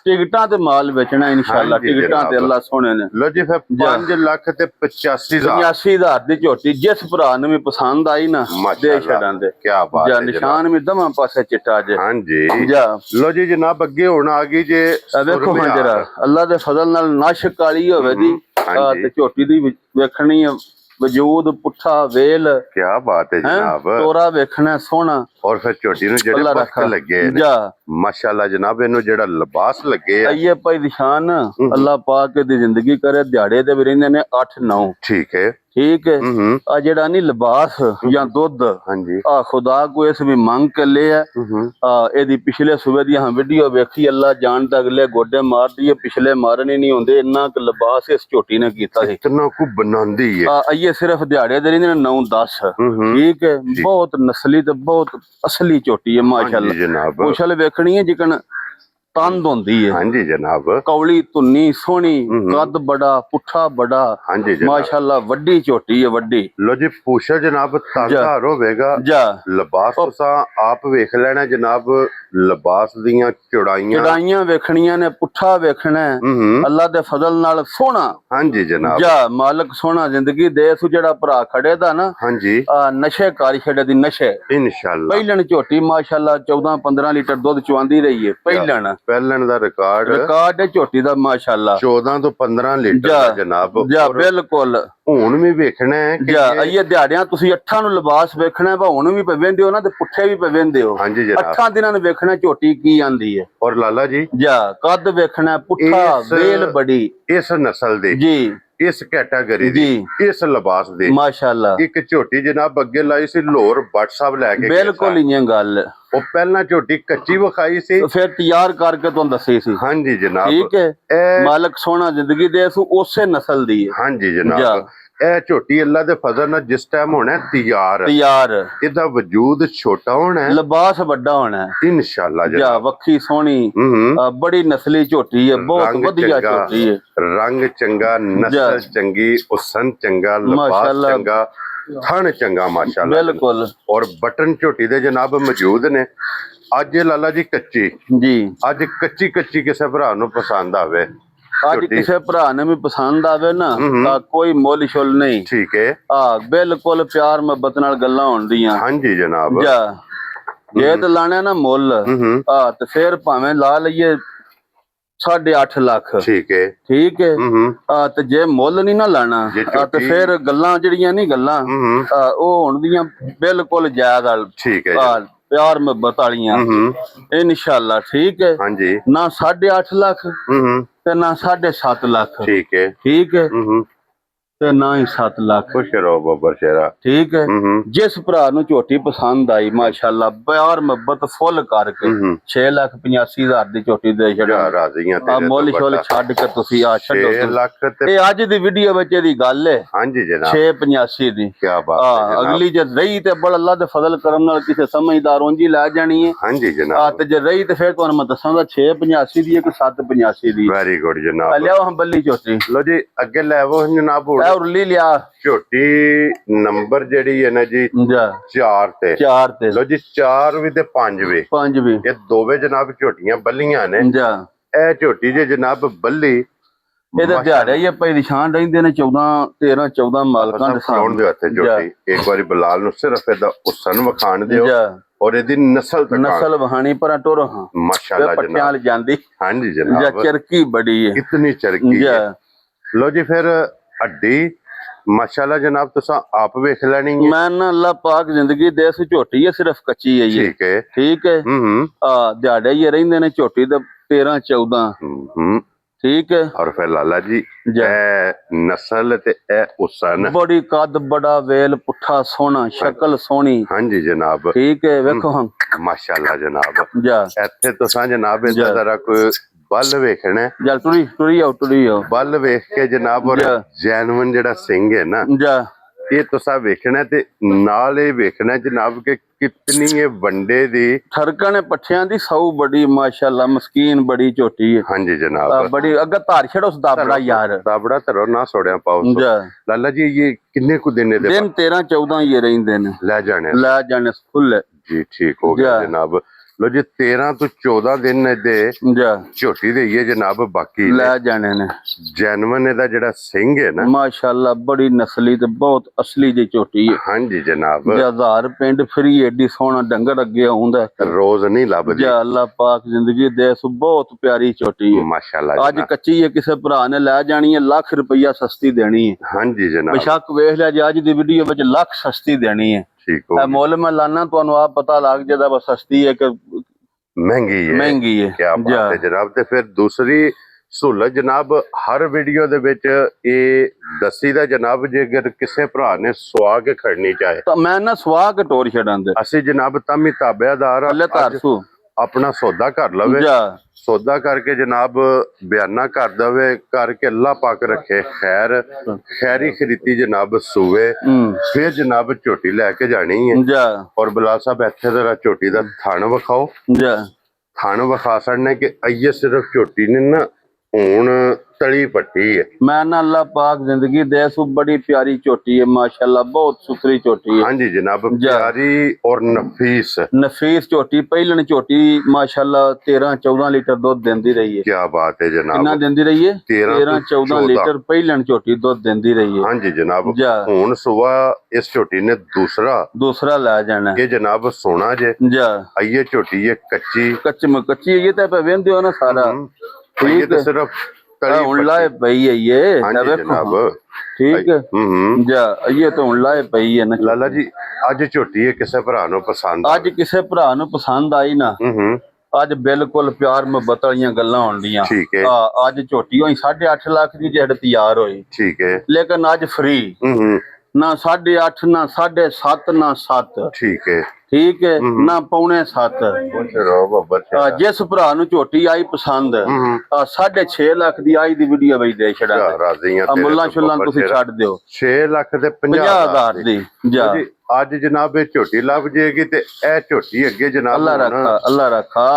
ਟਿਕਟਾਂ ਤੇ ਮਾਲ ਵੇਚਣਾ ਇਨਸ਼ਾਅੱਲਾ ਟਿਕਟਾਂ ਤੇ ਅੱਲਾ ਸੋਹਣੇ ਨੇ। ਲੋ ਜੀ ਫਿਰ 5,85,000 ਦੀ ਝੋਟੀ ਜਿਸ ਭਰਾ ਨੂੰ ਵੀ ਪਸੰਦ ਆਈ ਨਾ ਦੇ ਛੱਡਾਂਦੇ। ਕੀ ਬਾਤ ਹੈ ਨਿਸ਼ਾਨ ਵੀ ਦਵਾਂ ਪਾਸੇ ਚਿੱਟਾ ਜੇ ਹਾਂਜੀ ਲੋ ਜੀ ਜਨਾਬ ਅੱਗੇ ਹੁਣ ਆ ਗਈ ਜੇ ਵੇਖੋ ਹਾਂ ਜਰਾ ਅੱਲਾ ਦੇ ਫਜ਼ਲ ਨਾਲ ਨਾਸ਼ਕ ਕਾਲੀ ਹੋਵੇ ਦੀ ਤੇ ਝੋਟੀ ਦੀ ਵੇਖਣੀ ਵਜੂਦ ਪੁੱਠਾ ਵੇਲ। ਕੀ ਬਾਤ ਹੈ ਜਨਾਬ। ਤੋਰਾ ਵੇਖਣਾ ਸੋਹਣਾ ਔਰ ਫਿਰ ਝੋਟੀ ਨੂੰ ਜਿਹੜੇ ਪੱਖ ਲੱਗੇ ਮਾਸ਼ਾਅੱਲਾ ਜਨਾਬ ਇਹਨੂੰ ਜਿਹੜਾ ਲਿਬਾਸ ਲੱਗੇ ਇਹ ਭਾਈ ਨਿਸ਼ਾਨ ਅੱਲਾ ਪਾਕ ਦੀ ਜ਼ਿੰਦਗੀ ਕਰੇ ਦਿਹਾੜੇ ਦੇ ਵੀ ਰਹਿੰਦੇ ਨੇ 8-9 ਠੀਕ ਹੈ। ਠੀਕ ਹੈ ਆ ਜਿਹੜਾ ਨਹੀਂ ਲਿਬਾਸ ਜਾਂ ਦੁੱਧ ਹਾਂਜੀ ਆ ਖੁਦਾ ਕੋ ਇਸ ਵੀ ਮੰਗ ਕੇ ਲਿਆ ਆ ਇਹਦੀ ਪਿਛਲੇ ਸੂਬੇ ਦੀ ਹਾਂ ਵੀਡੀਓ ਵੇਖੀ ਅੱਲਾ ਜਾਣਦਾ ਅਗਲੇ ਗੋਡੇ ਮਾਰਦੀ ਹੈ ਪਿਛਲੇ ਮਾਰਨ ਹੀ ਨਹੀਂ ਹੁੰਦੇ ਇੰਨਾ ਕੁ ਲਿਬਾਸ ਇਸ ਝੋਟੀ ਨੇ ਕੀਤਾ ਸੀ ਇਤਨਾ ਕੁ ਬਣਾਉਂਦੀ ਹੈ ਇਹ ਸਿਰਫ ਦਿਹਾੜੇ ਦੇ ਨਹੀਂ 9-10 ਠੀਕ ਹੈ ਬਹੁਤ ਨਸਲੀ ਤੇ ਬਹੁਤ ਅਸਲੀ ਝੋਟੀ ਹੈ ਮਾਸ਼ਾਅੱਲਾ ਜਨਾਬ ਪੁਛਲ ਵੇਖਣੀ ਹੈ ਜਿਕਣ ਤੰਦ ਹੁੰਦੀ ਹੈ ਹਾਂਜੀ ਜਨਾਬ ਕੌਲੀ ਧੁੰਨੀ ਸੋਹਣੀ ਕੱਦ ਬੜਾ ਪੁੱਠਾ ਬੜਾ ਹਾਂਜੀ ਮਾਸ਼ਾਅੱਲਾ ਵੱਡੀ ਝੋਟੀ ਹੈ ਵੱਡੀ ਲੋ ਜੀ ਪੁੱਛਾ ਜਨਾਬ ਤੰਦਾਰ ਹੋਵੇਗਾ ਲਿਬਾਸ ਤੁਸੀਂ ਆਪ ਵੇਖ ਲੈਣਾ ਜਨਾਬ ਲਿਬਾਸ ਦੀਆਂ ਚੌੜਾਈਆਂ ਵੇਖਣੀਆਂ ਨੇ ਪੁੱਠਾ ਵੇਖਣਾ ਅੱਲਾ ਦੇ ਫਜ਼ਲ ਨਾਲ ਸੋਹਣਾ ਹਾਂਜੀ ਜਨਾਬ ਮਾਲਕ ਸੋਹਣਾ ਜ਼ਿੰਦਗੀ ਦੇ ਸੂ ਜਿਹੜਾ ਭਰਾ ਖੜੇ ਦਾ ਨਾ ਹਾਂਜੀ ਨਸ਼ੇ ਕਾਰੀ ਛੱਡੇ ਦੀ ਨਸ਼ੇ ਇਨਸ਼ਾਅੱਲਾ ਪਹਿਲਣ ਝੋਟੀ ਮਾਸ਼ਾਅੱਲਾ 14-15 ਲੀਟਰ ਦੁੱਧ ਚਵਾਉਂਦੀ ਰਹੀ ਹੈ ਪਹਿਲਣ ਦਾ ਰਿਕਾਰਡ ਹੈ ਝੋਟੀ ਦਾ ਮਾਸ਼ਾਅੱਲਾ 14 ਤੋਂ 15 ਲੀਟਰ ਜਨਾਬ ਬਿਲਕੁਲ ਹੁਣ ਵੀ ਵੇਖਣਾ ਹੈ ਕਿ ਇਹ ਦਿਹਾੜਿਆਂ ਤੁਸੀਂ 8 ਨੂੰ ਲਿਬਾਸ ਵੇਖਣਾ ਵਾ ਹੁਣ ਵੀ ਪਵੇਂਦੇ ਹੋ ਨਾ ਤੇ ਪੁੱਠੇ ਵੀ ਪਵੇਂਦੇ ਹੋ ਹਾਂਜੀ ਜਨਾਬ 8 ਦਿਨਾਂ ਨੂੰ ਵੇਖਣਾ ਝੋਟੀ ਕੀ ਆਂਦੀ ਹੈ ਔਰ ਲਾਲਾ ਜੀ ਕੱਦ ਵੇਖਣਾ ਪੁੱਠਾ ਵੇਲ ਬੜੀ ਇਸ ਨਸਲ ਦੇ ਜੀ ਇਸ ਕੈਟਾਗਰੀ ਦੀ ਇਸ ਲਿਬਾਸ ਦੇ ਮਾਸ਼ਾਅੱਲਾ ਇੱਕ ਝੋਟੀ ਜਨਾਬ ਅੱਗੇ ਲਾਈ ਸੀ ਲਾਹੌਰ ਬੱਟ ਸਾਹਿਬ ਲੈ ਕੇ ਬਿਲਕੁਲ ਹੀ ਗੱਲ ਉਹ ਪਹਿਲਾਂ ਝੋਟੀ ਕੱਚੀ ਵਿਖਾਈ ਸੀ ਫਿਰ ਤਿਆਰ ਕਰਕੇ ਤੁਹਾਨੂੰ ਦੱਸੀ ਸੀ ਹਾਂਜੀ ਜਨਾਬ ਠੀਕ ਹੈ ਮਾਲਕ ਸੋਹਣਾ ਜ਼ਿੰਦਗੀ ਦੇ ਸੂ ਉਸੇ ਨਸਲ ਦੀ ਹੈ ਹਾਂਜੀ ਜਨਾਬ ਇਹ ਝੋਟੀ ਅੱਲਾ ਦੇ ਫਜ਼ਲ ਨਾਲ ਜਿਸ ਟਾਈਮ ਹੋਣਾ ਤਿਆਰ ਇਹਦਾ ਵਜੂਦ ਛੋਟਾ ਹੋਣਾ ਲਿਬਾਸ ਵੱਡਾ ਹੋਣਾ ਇਨਸ਼ਾਅੱਲਾ ਜੀ ਵੱਖੀ ਸੋਹਣੀ ਬੜੀ ਨਸਲੀ ਝੋਟੀ ਹੈ ਬਹੁਤ ਵਧੀਆ ਝੋਟੀ ਹੈ ਰੰਗ ਚੰਗਾ ਨਸਲ ਚੰਗੀ ਹੁਸਨ ਚੰਗਾ ਲਿਬਾਸ ਚੰਗਾ ਥਣ ਚੰਗਾ ਮਾਸ਼ਾਅੱਲਾ ਬਿਲਕੁਲ ਔਰ ਬਟਨ ਝੋਟੀ ਦੇ ਜਨਾਬ ਮੌਜੂਦ ਨੇ ਅੱਜ ਲਾਲਾ ਜੀ ਕੱਚੀ ਜੀ ਅੱਜ ਕੱਚੀ ਕਿਸੇ ਭਰਾ ਨੂੰ ਪਸੰਦ ਆਵੇ ਅੱਜ ਕਿਸੇ ਭਰਾ ਨੇ ਵੀ ਪਸੰਦ ਆਵੇ ਨਾ ਤਾਂ ਕੋਈ ਮੁੱਲ ਛੁੱਲ ਨਹੀਂ ਠੀਕ ਹੈ ਬਿਲਕੁਲ ਪਿਆਰ ਮੁਹੱਬਤ ਨਾਲ ਗੱਲਾਂ ਹੁੰਦੀਆਂ ਹਾਂਜੀ ਜਨਾਬ ਜੇ ਤੇ ਲਾਣਾ ਨਾ ਮੁੱਲ ਤੇ ਫਿਰ ਭਾਵੇਂ ਲਾ ਲਈਏ 8.5 ਲੱਖ ਠੀਕ ਹੈ ਤੇ ਜੇ ਮੁੱਲ ਨਹੀਂ ਨਾ ਲਾਣਾ ਤੇ ਫਿਰ ਗੱਲਾਂ ਜਿਹੜੀਆਂ ਨਹੀਂ ਗੱਲਾਂ ਉਹ ਹੁੰਦੀਆਂ ਬਿਲਕੁਲ ਜਾਇਜ਼ ਠੀਕ ਹੈ ਪਿਆਰ ਮੁਹੱਬਤ ਵਾਲੀਆਂ ਇਨਸ਼ਾਅੱਲਾ ਠੀਕ ਹੈ ਹਾਂਜੀ ਨਾ 8.5 ਲੱਖ ਤੇ ਨਾ 7.5 ਲੱਖ ਠੀਕ ਹੈ ਤੇ ਨਾ ਹੀ 7 ਲੱਖ ਖੁਸ਼ ਰਹੋ ਬੱਬਰ ਸ਼ੇਰਾ ਠੀਕ ਹੈ ਜਿਸ ਭਰਾ ਨੂੰ ਝੋਟੀ ਪਸੰਦ ਆਈ ਮਾਸ਼ਾਅੱਲਾ ਪਿਆਰ ਮੁਹੱਬਤ ਫੁੱਲ ਕਰਕੇ 6,85,000 ਦੀ ਝੋਟੀ ਦੇ ਛੱਡੋ ਰਾਜ਼ੀਆਂ ਤੇ ਮੁੱਲ ਛੋਲ ਛੱਡ ਕੇ ਤੁਸੀਂ ਆ ਛੱਡੋ 6 ਲੱਖ ਤੇ ਇਹ ਅੱਜ ਦੀ ਵੀਡੀਓ ਵਿੱਚ ਇਹਦੀ ਗੱਲ ਹੈ ਹਾਂਜੀ ਜਨਾਬ 685 ਦੀ ਕੀ ਬਾਤ ਹੈ ਅਗਲੀ ਜੇ ਰਹੀ ਤੇ ਬੜ ਅੱਲਾ ਦੇ ਫਜ਼ਲ ਕਰਮ ਨਾਲ ਕਿਸੇ ਸਮਝਦਾਰ ਉਂਝ ਹੀ ਲੈ ਜਾਣੀ ਹੈ ਹਾਂਜੀ ਜਨਾਬ ਤੇ ਜੇ ਰਹੀ ਤੇ ਫਿਰ ਤੁਹਾਨੂੰ ਮੈਂ ਦੱਸਾਂਗਾ 685 ਦੀ ਇੱਕ 785 ਦੀ ਵੈਰੀ ਗੁੱਡ ਜਨਾਬ ਲਿਆਓ ਹਮ ਬੱਲੀ ਝੋਟੀ ਲੋ ਜੀ ਅੱਗੇ ਲੈਵੋ ਜਨਾਬ ਉਰਲੀ ਲਿਆ ਝੋਟੀ ਨੰਬਰ ਜਿਹੜੀ ਹੈ ਨਾ ਜੀ 4 ਤੇ ਲੋ ਜੀ 4 ਵੀ ਤੇ 5 ਵੀ ਇਹ ਦੋਵੇਂ ਜਨਾਬ ਝੋਟੀਆਂ ਬੱਲੀਆਂ ਨੇ ਇਹ ਝੋਟੀ ਜੇ ਜਨਾਬ ਬੱਲੀ ਇਹਦੇ ਦਿਹਾੜੇ ਹੀ ਆਪਾਂ ਨਿਸ਼ਾਨ ਰਹਿੰਦੇ ਨੇ 14 ਮਾਲਕਾਂ ਦੇ ਸਾਹਮਣੇ ਹੱਥੇ ਝੋਟੀ ਇੱਕ ਵਾਰੀ ਬਲਾਲ ਨੂੰ ਸਿਰਫ ਇਹਦਾ ਹੁਸਨ ਵਿਖਾਣ ਦਿਓ ਔਰ ਇਹਦੀ ਨਸਲ ਵਹਾਣੀ ਪਰ ਟੁਰ ਮਾਸ਼ਾਅੱਲਾ ਜਨਾਬ ਪੱਟਿਆਂ ਵਾਲ ਜਾਂਦੀ ਹਾਂਜੀ ਜਨਾਬ ਚਰਕੀ ਬੜੀ ਹੈ ਇਤਨੀ ਚਰਕੀ ਹੈ ਲੋ ਜੀ ਫਿਰ ਹੱਡੀ ਮਾਸ਼ਾਅੱਲਾ ਜਨਾਬ ਤੁਸੀਂ ਆਪ ਵੇਖ ਲੈਣੀ ਹੈ ਮੈਂ ਨਾ ਅੱਲਾ ਪਾਕ ਜ਼ਿੰਦਗੀ ਦੇ ਇਸ ਝੋਟੀ ਹੈ ਸਿਰਫ ਕੱਚੀ ਹੈ ਜੀ ਠੀਕ ਹੈ ਦਿਹਾੜੇ ਹੀ ਰਹਿੰਦੇ ਨੇ ਝੋਟੀ ਦੇ 13-14 ਠੀਕ ਹੈ ਔਰ ਫਿਰ ਲਾਲਾ ਜੀ ਇਹ ਨਸਲ ਤੇ ਇਹ ਹੁਸਨ ਬੜੀ ਕੱਦ ਬੜਾ ਵੇਲ ਪੁੱਠਾ ਸੋਹਣਾ ਸ਼ਕਲ ਸੋਹਣੀ ਹਾਂਜੀ ਜਨਾਬ ਠੀਕ ਹੈ ਵੇਖੋ ਹਾਂ ਮਾਸ਼ਾਅੱਲਾ ਜਨਾਬ ਇੱਥੇ ਤੁਸੀਂ ਜਨਾਬ ਇਹਦਾ ਜ਼ਰਾ ਕੋਈ ਬਲ ਵੇਖਣਾ ਜਲ ਟੁਰੀ ਆਓ ਬਲ ਵੇਖ ਕੇ ਜਨਾਬ ਔਰ ਜੈਨੂਇਨ ਜਿਹੜਾ ਸਿੰਘ ਹੈ ਨਾ ਇਹ ਤੁਸੀਂ ਵੇਖਣਾ ਤੇ ਨਾਲ ਇਹ ਵੇਖਣਾ ਜਨਾਬ ਕਿ ਕਿਤਨੀ ਇਹ ਵੰਡੇ ਦੀ ਠਰਕਣ ਪੱਠਿਆਂ ਦੀ ਸੌ ਬੜੀ ਮਾਸ਼ਾਅੱਲਾ ਮਸਕੀਨ ਬੜੀ ਝੋਟੀ ਹੈ ਹਾਂਜੀ ਜਨਾਬ ਬੜੀ ਅੱਗੇ ਧਾਰ ਛੜੋ ਉਸ ਦਾਬੜਾ ਯਾਰ ਦਾਬੜਾ ਧਰੋ ਨਾ ਸੋੜਿਆ ਪਾਓ ਲਾਲਾ ਜੀ ਇਹ ਕਿੰਨੇ ਕੁ ਦਿਨ ਦੇ ਦਿਨ 13-14 ਹੀ ਰਹਿੰਦੇ ਨੇ ਲੈ ਜਾਣੇ ਫੁੱਲ ਜੀ ਠੀਕ ਹੋ ਗਿਆ ਜਨਾਬ ਲੋ ਜੀ 13 ਤੋਂ 14 ਦਿਨ ਦੇ ਝੋਟੀ ਦੇ ਹੀ ਜਨਾਬ ਬਾਕੀ ਲੈ ਜਾਣੇ ਨੇ ਜੈਨੂਇਨ ਇਹਦਾ ਜਿਹੜਾ ਸਿੰਘ ਹੈ ਨਾ ਮਾਸ਼ਾਅੱਲਾ ਬੜੀ ਨਸਲੀ ਤੇ ਬਹੁਤ ਅਸਲੀ ਜਿਹੀ ਝੋਟੀ ਹੈ ਹਾਂਜੀ ਜਨਾਬ 1000 ਪਿੰਡ ਫਰੀ ਏਡੀ ਸੋਹਣਾ ਡੰਗਰ ਅੱਗੇ ਆਉਂਦਾ ਰੋਜ਼ ਨਹੀਂ ਲੱਭਦੀ ਜਾਂ ਅੱਲਾ ਪਾਕ ਜ਼ਿੰਦਗੀ ਦੇ ਸੋ ਬਹੁਤ ਪਿਆਰੀ ਝੋਟੀ ਹੈ ਮਾਸ਼ਾਅੱਲਾ ਅੱਜ ਕੱਚੀ ਹੈ ਕਿਸੇ ਭਰਾ ਨੇ ਲੈ ਜਾਣੀ ਹੈ ਲੱਖ ਰੁਪਈਆ ਸਸਤੀ ਦੇਣੀ ਹੈ ਹਾਂਜੀ ਜਨਾਬ ਬੇਸ਼ੱਕ ਵੇਖ ਲਿਆ ਜੇ ਅੱਜ ਦੀ ਵੀਡੀਓ ਵਿੱਚ ਲੱਖ ਸਸਤੀ ਦੇਣੀ ਹੈ ਮੁੱਲ ਮੈਂ ਲਾਣਾ ਤੁਹਾਨੂੰ ਆਪ ਪਤਾ ਲੱਗ ਜਾਂਦਾ ਬਸ ਸਸਤੀ ਹੈ ਕਿ ਮਹਿੰਗੀ ਹੈ ਕੀ ਬਾਤ ਹੈ ਜਨਾਬ ਤੇ ਫਿਰ ਦੂਸਰੀ ਸਹੂਲਤ ਜਨਾਬ ਹਰ ਵੀਡੀਓ ਦੇ ਵਿੱਚ ਇਹ ਦੱਸੀ ਦਾ ਜਨਾਬ, ਜੇਕਰ ਕਿਸੇ ਭਰਾ ਨੇ ਸੁਆ ਕੇ ਖੜਨੀ ਚਾਹੇ ਤਾਂ ਮੈਂ ਨਾ ਸੁਆ ਕੇ ਟੋਰ ਛੱਡਾਂ ਦੇ ਅਸੀਂ ਜਨਾਬ ਤਾਂ ਵੀ ਤਾਬੇਦਾਰ ਅੱਲੇ ਧਾਰਸੂ ਆਪਣਾ ਸੌਦਾ ਕਰ ਲਵੇ, ਸੌਦਾ ਕਰਕੇ ਜਨਾਬ ਬਿਆਨਾ ਕਰ ਦਵੇ, ਕਰਕੇ ਅੱਲਾ ਪਾਕ ਰੱਖੇ ਖੈਰ ਖੈਰੀ ਖਰੀਦੀ ਜਨਾਬ ਸੂਵੇ, ਫਿਰ ਜਨਾਬ ਝੋਟੀ ਲੈ ਕੇ ਜਾਣੀ ਹੈ। ਔਰ ਬਲਾਲ ਸਾਹਿਬ ਇੱਥੇ ਜ਼ਰਾ ਝੋਟੀ ਦਾ ਥਣ ਵਿਖਾਓ, ਥਣ ਵਿਖਾ ਸਕਦੇ ਕਿ ਅਈਏ ਸਿਰਫ ਝੋਟੀ ਨੇ ਨਾ ਹੁਣ ਤਲੀ ਪੱਟੀ ਹੈ। ਮੈਂ ਨਾ ਅੱਲਾ ਪਾਕ ਜ਼ਿੰਦਗੀ ਦੇ ਸੂ ਬੜੀ ਪਿਆਰੀ ਝੋਟੀ ਹੈ ਮਾਸ਼ਾਅੱਲਾ, ਬਹੁਤ ਸੁਥਰੀ ਝੋਟੀ ਹੈ। ਹਾਂਜੀ ਜਨਾਬ ਪਿਆਰੀ ਔਰ ਨਫੀਸ ਝੋਟੀ, ਪਹਿਲਣ ਝੋਟੀ ਮਾਸ਼ਾਅੱਲਾ 13-14 ਲੀਟਰ ਦੁੱਧ ਦਿੰਦੀ ਰਹੀ ਹੈ। ਕੀ ਬਾਤ ਹੈ ਜਨਾਬ, ਕਿੰਨਾ ਦਿੰਦੀ ਰਹੀ ਹੈ? 13-14 ਲੀਟਰ ਪਹਿਲਣ ਝੋਟੀ ਦੁੱਧ ਦਿੰਦੀ ਰਹੀ ਹੈ। ਹਾਂਜੀ ਜਨਾਬ ਹੁਣ ਸੁਬਹ ਇਸ ਝੋਟੀ ਨੇ ਦੂਸਰਾ ਲੈ ਜਾਣਾ ਇਹ ਜਨਾਬ ਸੋਨਾ ਜੇ ਆਈਏ ਝੋਟੀ ਹੈ ਕੱਚੀ ਇਹ ਤਾਂ ਵੇਂਦੇ ਹੋ ਨਾ ਸਾਰਾ ਠੀਕ ਹੈ, ਸਿਰਫ ਹੁਣ ਲਾਏ ਪਈ ਹੈ ਇਹ ਜਨਾਬ ਠੀਕ ਹੈ ਇਹ ਤਾਂ ਹੁਣ ਲਾਏ ਪਈ ਹੈ ਨਾ ਲਾਲਾ ਜੀ। ਅੱਜ ਝੋਟੀ ਕਿਸੇ ਭਰਾ ਨੂੰ ਪਸੰਦ ਆਈ ਨਾ ਅੱਜ ਬਿਲਕੁਲ ਪਿਆਰ ਮੁਹੱਬਤ ਵਾਲੀਆਂ ਗੱਲਾਂ ਹੋਣੀਆਂ। ਠੀਕ ਹੈ ਅੱਜ ਝੋਟੀ ਹੋਈ 8.5 ਲੱਖ ਦੀ ਜਿਹੜੀ ਤਿਆਰ ਹੋਈ। ਠੀਕ ਹੈ ਲੇਕਿਨ ਅੱਜ ਫ੍ਰੀ ਨਾ 8.5 ਨਾ 7.5 ਨਾ 7 ਠੀਕ ਹੈ ਨਾ 6.25 ਜਿਸ ਭਰਾ ਨੂੰ ਝੋਟੀ ਆਈ ਪਸੰਦ 6.5 ਲੱਖ ਦੀ ਆਈ ਦੀ ਵੀਡੀਓ ਬਈ ਦੇ ਛੜਾ ਮੁੱਲਾ ਛੁੱਲਾਂ ਤੁਸੀਂ ਛੱਡ ਦਿਓ 6 ਲੱਖ ਤੇ 50,000 ਦੀ ਅੱਜ ਜਨਾਬ ਇਹ ਝੋਟੀ ਲੱਭ ਜੇਗੀ ਤੇ ਇਹ ਝੋਟੀ ਅੱਗੇ ਜਨਾਬ ਅੱਲਾ ਰੱਖਾ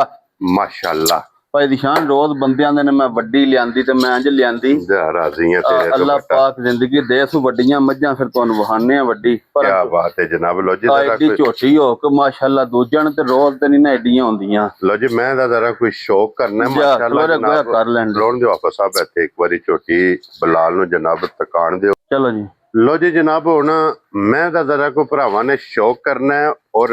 ਮਾਸ਼ਾਅੱਲਾ ਭਾਈ ਦਿਸ਼ਾਨ ਰੋਜ਼ ਬੰਦਿਆਂ ਦੇ ਨੇ ਮੈਂ ਵੱਡੀ ਲਿਆਂਦੀ ਤੇ ਮੈਂ ਇੰਜ ਲਿਆਂਦੀ ਰਾਜ਼ੀਆਂ ਤੇਰੇ ਅੱਲਾ ਪਾਕ ਜ਼ਿੰਦਗੀ ਦੇ ਸੂ ਵੱਡੀਆਂ ਮੱਝਾਂ ਫਿਰ ਤੁਹਾਨੂੰ ਵਹਾਨੇ ਆ ਵੱਡੀ। ਕੀ ਬਾਤ ਹੈ ਜਨਾਬ। ਲੋ ਜੀ ਐਡੀ ਝੋਟੀ ਹੋ ਕੇ ਮਾਸ਼ਾਅੱਲਾ ਦੂਜਣ ਤੇ ਰੋਜ਼ ਤੇ ਨਹੀਂ ਨਾ ਐਡੀਆਂ ਹੁੰਦੀਆਂ। ਲੋ ਜੀ ਮੈਂ ਦਾ ਜ਼ਰਾ ਕੋਈ ਸ਼ੌਕ ਕਰਨਾ ਮਾਸ਼ਾਅੱਲਾ ਜਨਾਬ ਕਰ ਲੈਣ ਲੋਣ ਦਿਓ ਆਪਾ ਸਾਹਿਬ ਇੱਥੇ ਇੱਕ ਵਾਰੀ ਝੋਟੀ ਬਲਾਲ ਨੂੰ ਜਨਾਬ ਤਕਾਣ ਦਿਓ। ਚਲੋ ਜੀ ਲੋ ਜੀ ਜਨਾਬ ਹੁਣ ਮੈਂ ਦਾ ਜ਼ਰਾ ਕੋ ਭਰਾਵਾਂ ਨੇ ਸ਼ੌਕ ਕਰਨਾ ਔਰ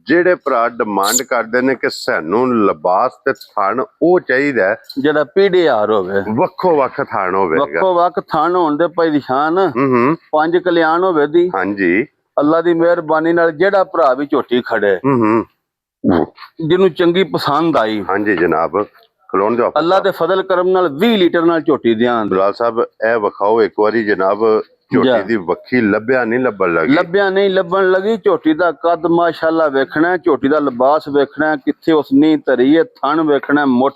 ਜਿਹੜੇ ਭਰਾ ਡਿਮਾਂਡ ਕਰਦੇ ਨੇ ਕਿ ਸਾਨੂੰ ਲਿਬਾਸ ਤੇ ਥਣ ਉਹ ਚਾਹੀਦਾ ਜਿਹੜਾ ਪੀੜੀਆਰ ਹੋਵੇ, ਵੱਖੋ ਵੱਖ ਥਣ ਹੋਵੇ, ਵੱਖੋ ਵੱਖ ਥਣ ਹੋਣ ਦੇ ਭਾਈ ਨਿਸ਼ਾਨ 5 ਕਲਿਆਣ ਹੋਵੇ ਦੀ। ਹਾਂਜੀ ਅੱਲਾ ਦੀ ਮਿਹਰਬਾਨੀ ਨਾਲ ਜਿਹੜਾ ਭਰਾ ਵੀ ਝੋਟੀ ਖੜੇ ਜਿਹਨੂੰ ਚੰਗੀ ਪਸੰਦ ਆਈ ਹਾਂਜੀ ਜਨਾਬ ਖਲੋਣ ਦਿਓ ਅੱਲਾ ਦੇ ਫਜ਼ਲ ਕਰਮ ਨਾਲ 20 ਲੀਟਰ ਨਾਲ ਝੋਟੀ ਦਿਆਂ। ਬਲਾਲ ਸਾਹਿਬ ਇਹ ਵਿਖਾਓ ਇੱਕ ਵਾਰੀ ਜਨਾਬ ਝੋਟੀ ਦੀ ਵੱਖੀ ਲੱਭਣ ਨਹੀਂ ਲੱਭਣ ਲੱਗੀ। ਝੋਟੀ ਦਾ ਕੱਦ ਮਾਸ਼ਾਅੱਲਾ ਵੇਖਣਾ, ਝੋਟੀ ਦਾ ਲਿਬਾਸ ਵੇਖਣਾ, ਕਿੱਥੇ ਉਸ ਨੀ ਧਰੀ ਹੈ, ਥਣ ਵੇਖਣਾ ਮੁੱਠ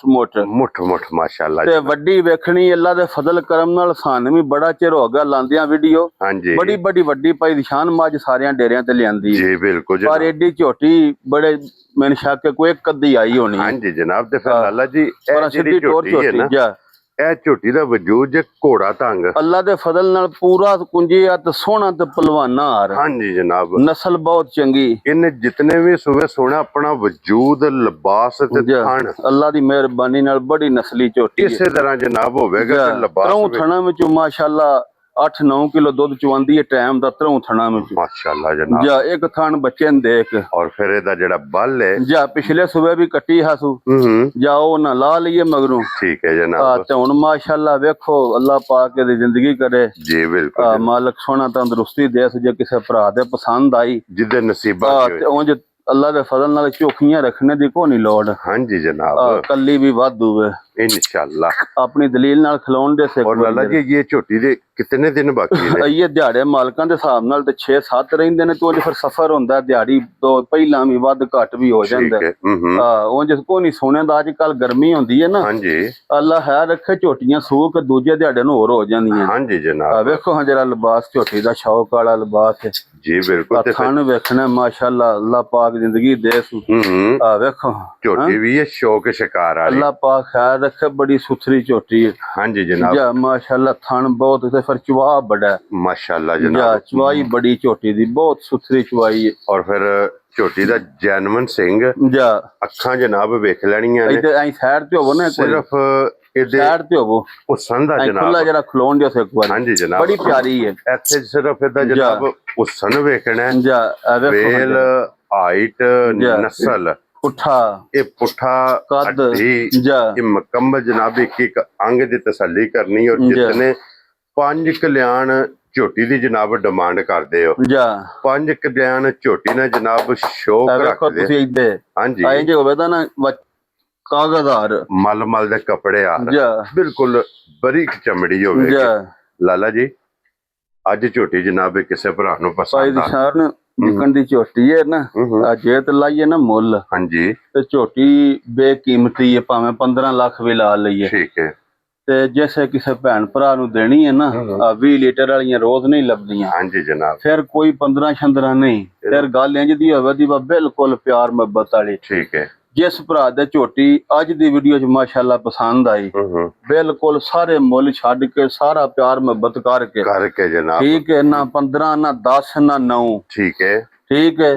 ਮਾਸ਼ਾਅੱਲਾ ਤੇ ਵੱਡੀ ਵੇਖਣੀ। ਅੱਲਾ ਦੇ ਫਜ਼ਲ ਕਰਮ ਨਾਲ ਸਾਨੂੰ ਵੀ ਬੜਾ ਚਿਰ ਹੋ ਗਿਆ ਲਾਂਦਿਆਂ ਵੀਡੀਓ। ਹਾਂਜੀ ਬੜੀ ਵੱਡੀ ਭਾਈ ਨਿਸ਼ਾਨ ਮੱਝ ਸਾਰਿਆਂ ਡੇਰਿਆਂ ਤੇ ਲਿਆਂਦੀ ਜੀ ਬਿਲਕੁਲ ਪਰ ਐਡੀ ਝੋਟੀ ਬੜੇ ਮੈਨੂੰ ਸ਼ੱਕ ਕੋਈ ਇੱਕ ਅੱਧੀ ਆਈ ਹੋਣੀ। ਹਾਂਜੀ ਜਨਾਬ ਤੇ ਫਿਰ ਲਾਲਾ ਜੀ ਇਹ ਜਿਹੜੀ ਝੋਟੀ ਹੈ ਨਾ ਇਹ ਝੋਟੀ ਦਾ ਵਜੂਦ ਜੇ ਘੋੜਾ ਤੰਗ ਅੱਲਾ ਦੇ ਫਜ਼ਲ ਨਾਲ ਪੂਰਾ ਕੁੰਜੀਆ ਤੇ ਸੋਹਣਾ ਤੇ ਪਹਿਲਵਾਨਾ ਹਾਰ। ਹਾਂਜੀ ਜਨਾਬ ਨਸਲ ਬਹੁਤ ਚੰਗੀ। ਇਹਨੇ ਜਿਤਨੇ ਵੀ ਸੂਵੇ ਸੋਹਣਾ ਆਪਣਾ ਵਜੂਦ ਲਿਬਾਸ ਤੇ ਥਣ ਅੱਲਾ ਦੀ ਮਿਹਰਬਾਨੀ ਨਾਲ ਬੜੀ ਨਸਲੀ ਝੋਟੀ ਇਸੇ ਤਰ੍ਹਾਂ ਜਨਾਬ ਹੋਵੇਗਾ ਤੇ ਲਿਬਾਸ ਥਣਾ ਵਿੱਚ ਮਾਸ਼ਾਅੱਲਾ 8-9 ਕਿਲੋ ਦੁੱਧ ਚਵਾਂਦੀ ਹੈ ਟਾਈਮ ਦਾ ਤਰੋਂ ਥਣਾ ਵਿੱਚ ਮਾਸ਼ਾਅੱਲਾ ਜਨਾਬ। ਇੱਕ ਥਣ ਬੱਚੇ ਨੂੰ ਦੇਖ ਔਰ ਫਿਰ ਇਹਦਾ ਜਿਹੜਾ ਬਲ ਹੈ ਪਿਛਲੇ ਸੂਬੇ ਵੀ ਕੱਟੀ ਹਾਸੂ ਉਹ ਨਾ ਲਾ ਲਈਏ ਮਗਰੋਂ। ਠੀਕ ਹੈ ਜਨਾਬ ਤੇ ਹੁਣ ਮਾਸ਼ਾਅੱਲਾ ਵੇਖੋ ਅੱਲਾ ਪਾਕ ਦੀ ਜ਼ਿੰਦਗੀ ਕਰੇ ਜੀ ਬਿਲਕੁਲ ਮਾਲਕ ਸੋਹਣਾ ਤੰਦਰੁਸਤੀ ਦੇ ਜੇ ਕਿਸੇ ਭਰਾ ਦੇ ਪਸੰਦ ਆਈ ਜਿਹਦੇ ਨਸੀਬਾਂ ਉਂਝ ਅੱਲਾ ਦੇ ਫਜ਼ਲ ਨਾਲ ਝੋਖੀਆਂ ਰੱਖਣੇ ਦੀ ਕੋਈ ਨਹੀਂ ਲੋੜ। ਹਾਂਜੀ ਜਨਾਬ ਕੱਲੀ ਵੀ ਵਾਧੂ ਹੈ इंशाल्लाह अपनी दलील नाल खिलाउण दे से। और लाला जी ये झोटी दे कितने दिन बाकी ने? ये दिहाड़े मालकां दे हिसाब नाल ते 6-7 रहिंदे ने तो फिर सफर हुंदा दिहाड़ी तो पहिलां भी वध घट भी हो जांदा है। हां उंज कोई नहीं सोने दा अजकल गर्मी हुंदी है ना। हां जी अल्लाह है रखे झोटियां सूक दूजे दिहाड़े नु होर हो जांदियां। हां जी जनाब देखो हां जरा लिबास झोटी दा शौक वाला लिबास है जी बिल्कुल। ते खान वेखना माशाअल्लाह अल्लाह पाक जिंदगी दे सु। हां देखो झोटी भी है शौक शिकार वाली अल्लाह पाक खैर रखे बड़ी सुथरी झोटी है। हां जी जनाब जा माशाअल्लाह थान बहुत ते फिर चवा बड़ा माशाअल्लाह जनाब चवाई बड़ी झोटी दी बहुत सुथरी चवाई है। और फिर झोटी दा जैनवन सिंह जा अखां जनाब वेख लेणियां ने इधर आई साइड ते होवो ना सिर्फ साइड ते होवो उसन दा जनाब खुला जरा खलोन दियो से एक बार। हां जी जनाब बड़ी प्यारी है इथे सिर्फ इदा जनाब उसन वेखना है जा वेल हाइट नस्ल पुठा ये पुठा कद ये मुकम्मल जनाब एक अंग दी तसल्ली करनी और जितने 5 कल्याण झोटी दी जनाब डिमांड करदे हो जा 5 कल्याण झोटी ने जनाब शौक रखदे। हां जी आई जे होवे दा ना ਕਾਗਜ਼ਾਰ ਮਲਮਲ ਦੇ ਕੱਪੜੇ ਆ ਜਾ ਬਿਲਕੁਲ ਬਰੀਕ ਚਮੜੀ ਹੋਵੇਗੀ ਜਾ ਲਾਲਾ ਜੀ ਅੱਜ ਝੋਟੀ ਜਨਾਬ ਕਿਸੇ ਭਰਾ ਨੂੰ ਭਾਈ ਪਸੰਦ ਆ ਦਿਸ਼ਾਰ ਨੇ ਜਿਕਣ ਦੀ ਝੋਟੀ ਹੈ ਨਾ ਆ ਜੇ ਤੇ ਲਾਈਏ ਨਾ ਮੁੱਲ ਹਾਂਜੀ ਤੇ ਝੋਟੀ ਬੇਕੀਮਤੀ ਹੈ ਭਾਵੇਂ 15 ਲੱਖ ਵੀ ਲਾ ਲਈਏ ਠੀਕ ਹੈ ਤੇ ਜਿਵੇਂ ਕਿਸੇ ਭੈਣ ਭਰਾ ਨੂੰ ਦੇਣੀ ਹੈ ਨਾ ਆ 20 ਲੀਟਰ ਵਾਲੀਆਂ ਰੋਜ਼ ਨਹੀਂ ਲੱਭਦੀਆਂ ਹਾਂਜੀ ਜਨਾਬ ਫਿਰ ਕੋਈ 15 ਛੰਦਰਾ ਨਹੀਂ ਫਿਰ ਗੱਲ ਇੰਜ ਦੀ ਹੋਵੇ ਦੀ ਬਿਲਕੁਲ ਪਿਆਰ ਮੁਹੱਬਤ ਵਾਲੀ ਠੀਕ ਹੈ ਜਿਸ ਭਰਾ ਦੇ ਝੋਟੀ ਅੱਜ ਦੀ ਵੀਡੀਓ 'ਚ ਮਾਸ਼ਾਅੱਲਾ ਪਸੰਦ ਆਈ ਬਿਲਕੁਲ ਸਾਰੇ ਮੁੱਲ ਛੱਡ ਕੇ ਸਾਰਾ ਪਿਆਰ ਮੁਹੱਬਤ ਕਰਕੇ ਜਨਾਬ ਠੀਕ ਹੈ ਨਾ 15 ਨਾ 10 ਨਾ 9 ਠੀਕ ਹੈ ਠੀਕ ਹੈ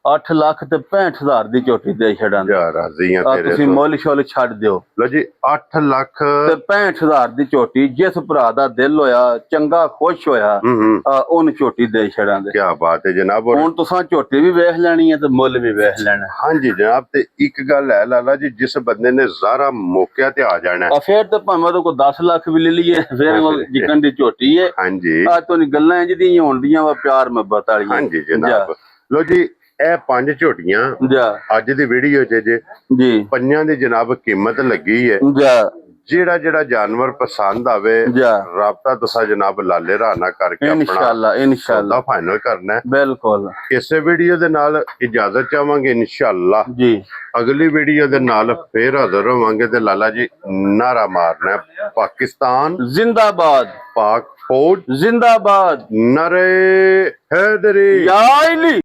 8 ਲੱਖ ਤੇ 65,000 ਦੀ ਝੋਟੀ ਦੇ ਛੱਡਾਂਗੇ ਰਾਜ਼ੀਆਂ ਤੇਰੇ ਤੁਸੀਂ ਮੁੱਲ ਛੋਲ ਛੱਡ ਦਿਓ ਲੋ ਜੀ 8 ਲੱਖ ਤੇ 65,000 ਦੀ ਝੋਟੀ ਜਿਸ ਭਰਾ ਦਾ ਦਿਲ ਹੋਇਆ ਚੰਗਾ ਖੁਸ਼ ਹੋਇਆ ਉਹਨੂੰ ਝੋਟੀ ਦੇ ਛੱਡਾਂਗੇ ਕੀ ਬਾਤ ਹੈ ਜਨਾਬ ਹੁਣ ਤੁਸੀਂ ਝੋਟੀ ਵੀ ਵੇਖ ਲੈਣੀ ਹੈ ਤੇ ਮੁੱਲ ਵੀ ਵੇਖ ਲੈਣਾ ਹਾਂਜੀ ਜਨਾਬ ਤੇ ਇੱਕ ਗੱਲ ਹੈ ਲਾਲਾ ਜੀ ਜਿਸ ਬੰਦੇ ਨੇ ਜ਼ਾਰਾ ਮੌਕਿਆਂ ਤੇ ਆ ਜਾਣਾ ਫਿਰ ਤੇ ਭਾਵੇਂ ਤੋਂ ਕੋਈ 10 ਲੱਖ ਵੀ ਲੈ ਲਈਏ ਫਿਰ ਜਿਕਣ ਦੀ ਝੋਟੀ ਹੈ ਹਾਂਜੀ ਆ ਤੋਂ ਗੱਲਾਂ ਇੰਜ ਦੀਆਂ ਹੋਣਦੀਆਂ ਵਾ ਪਿਆਰ ਮੁਹੱਬਤ ਵਾਲੀਆਂ ਹਾਂਜੀ ਜਨਾਬ ਲੋ ਜੀ ਇਹ 5 ਝੋਟੀਆਂ ਅੱਜ ਦੀ ਵੀਡੀਓ 'ਚ ਜੀ ਪੰਜਾਂ ਦੀ ਜਨਾਬ ਕੀਮਤ ਲੱਗੀ ਹੈ ਜਿਹੜਾ ਜਾਨਵਰ ਪਸੰਦ ਆਵੇ ਰਾਬਤਾ ਤੁਸੀਂ ਜਨਾਬ ਲਾਲੇ ਰਾਣਾ ਕਰਕੇ ਇਨਸ਼ਾਅੱਲਾ ਫਾਈਨਲ ਕਰਨਾ ਹੈ ਬਿਲਕੁਲ ਇਸੇ ਵੀਡੀਓ ਦੇ ਨਾਲ ਇਜਾਜ਼ਤ ਚਾਹਾਂਗੇ ਇਨਸ਼ਾਅੱਲਾ ਜੀ ਅਗਲੀ ਵੀਡੀਓ ਦੇ ਨਾਲ ਫੇਰ ਹਾਜ਼ਰ ਹੋਵਾਂਗੇ ਤੇ ਲਾਲਾ ਜੀ ਨਾਰਾ ਮਾਰਨਾ ਪਾਕਿਸਤਾਨ ਜ਼ਿੰਦਾਬਾਦ ਪਾਕ ਫੌਜ ਜ਼ਿੰਦਾਬਾਦ ਨਾਰੇ ਹੈਦਰੀ ਯਾ ਅਲੀ